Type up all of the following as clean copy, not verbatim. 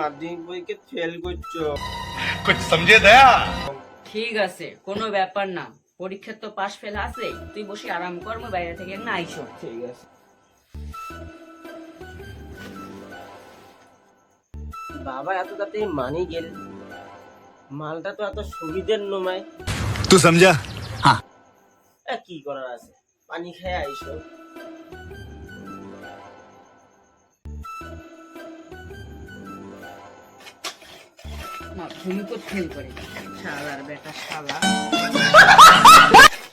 মাধ্যমিক পরীক্ষা ফেল করছো। कुछ समझे दया। ঠিক আছে, কোনো ব্যাপার না। পরীক্ষা তো পাশ ফেল আছে, তুই বসে আরাম কর, মই বাইরে থেকে না আইসো। ঠিক আছে। বাবা এত তাড়াতাড়ি মানি গেল, মালটা তো এত সুবিধের নয়। तू समझा? हाँ। কি করার আছে, পানি খেয়ে আইসো। মাধ্যমিকও ফেল করে, শালার বেটা শালা।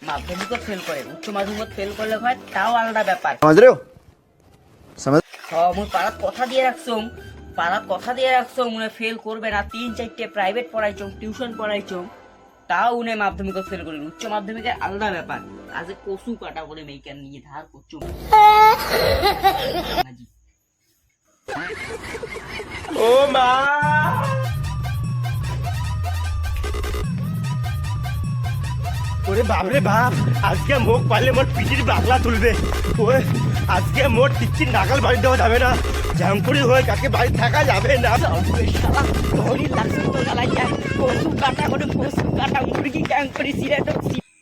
মাধ্যমিকও ফেল করে, উচ্চ মাধ্যমিক ফেল করলে হয় তাও আলাদা ব্যাপার। समझ रहे हो? समझ। মুই পাড়াত কথা দিয়ে রাখছো মনে ফেল করবে না। 3-4টে প্রাইভেট পড়াইছো, টিউশন পড়াইছো, তাও উনি মাধ্যমিকও ফেল করেন। উচ্চ মাধ্যমিকের আলাদা ব্যাপার। আজ কচু কাটা বলে মেয়েকার নিয়ে ধার করছো। ও মা, ওরে বাপরে বাপ, আজকে মুখ পারলে মোট পিঠির বাগলা তুলবে। ওই আজকে মোট টিচির নাগাল বাড়ি দেওয়া যাবে না, ঝামপুরি হয়ে কাকে বাড়ি থাকা যাবে না।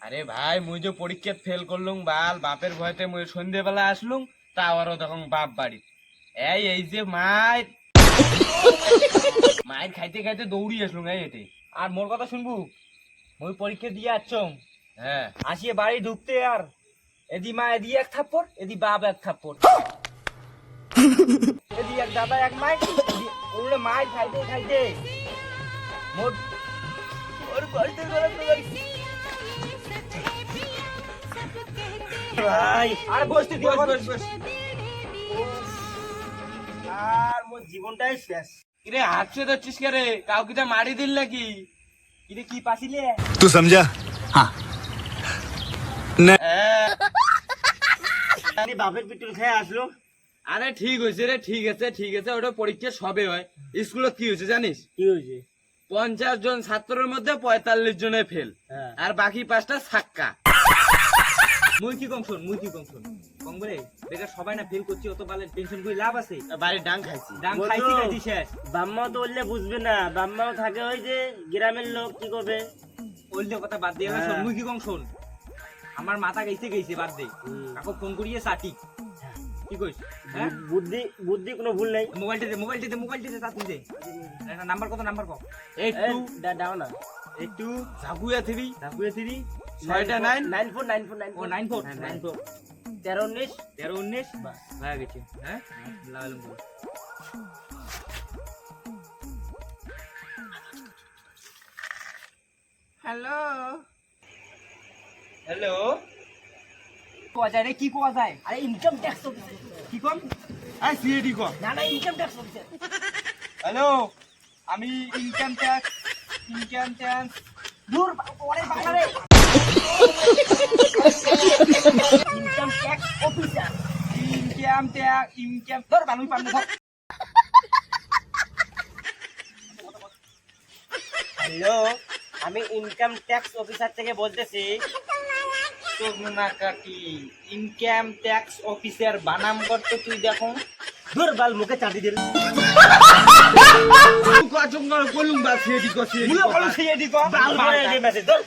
আরে ভাই মুই যে পরীক্ষা ফেল করলুম বাল, বাপের ভয়তে মুই সন্ধ্যেবেলা আসলুম, তা আবারও তখন বাপ বাড়ি। এই যে মায়ের খাইতে খাইতে দৌড়ি আসলুম এই এতে। আর মোর কথা শুনবু, মুই পরীক্ষা দিয়ে আসছম, হ্যাঁ আসিয়ে বাড়ি ঢুকতে আর এদি মা এদি এক থাপ্পড়, এদি বাপ এক থাপ্পড়, এদি এক দাদা এক মাই, ওরে মায়ের খাইতে খাইতে মোর ওর বাড়িতে ভাই আর বসতে দিও, বস। আর মোর জীবনটাই শেষ। কিরে হাঁটছে যাচ্ছিস কে রে? কাউকে যা মারি দিল নাকি? কিরে কি পাছিলে? तू समझा? हाँ। আমি বাপের পিটুল খেয়ে আসলো। আরে ঠিক হয়েছে রে, ঠিক আছে, ওটা পরীক্ষা সবে হয়। স্কুলে কি হয়েছে জানিস? কি হয়েছে? 50 জন ছাত্রের মধ্যে 45 জনে ফেল, আর বাকি 5টা ছাক্কা। মুই কি কম শোন কম বলে বেকার সবাই না ফেল করছি, অত বালের টেনশন করে লাভ আছে? বাড়ির ডাং খাইছি। ডাং খাইছি শেষ। বাম্মাও তো বললে বুঝবে না, বাম্মাও থাকে ওই যে গ্রামের লোক, কি করবে? বললে কথা বাদ দিয়ে শোন, মুই কি কম শোন, আমার মাথা গেছে বাদ দে, কাকু ফোন করিয়ে চাটি কি কইস? হ্যাঁ বুদ্ধি কোনো ভুল নাই। মোবাইলটিতে তাতি দে। একটা নাম্বার কত? নাম্বার কত? দাও না। 82 ঝাকুয়া 3 6টা 9 94 94 13 19 হয়ে গেছে। হ্যাঁ লাগালাম তো। হ্যালো কোয়া যায় রে, কি কোয়া যায়? আরে ইনকাম ট্যাক্স অফিসার। কি কম? আই সিএডি কম। না ইনকাম ট্যাক্স অফিসার। হ্যালো, আমি ইনকাম ট্যাক্স দূর পরে বাংলা রে। Income tax officer. ধর বানুই পান্না ধর। হ্যালো, আমি ইনকাম ট্যাক্স অফিসার থেকে বলতেছি। ইনকাম ট্যাক্স অফিসার বানাম করতে তুই দেখো। ধর বাল মুখে চাটি দিল। কলুম বা সিএডি কো বাল করে মেসেজ ধর।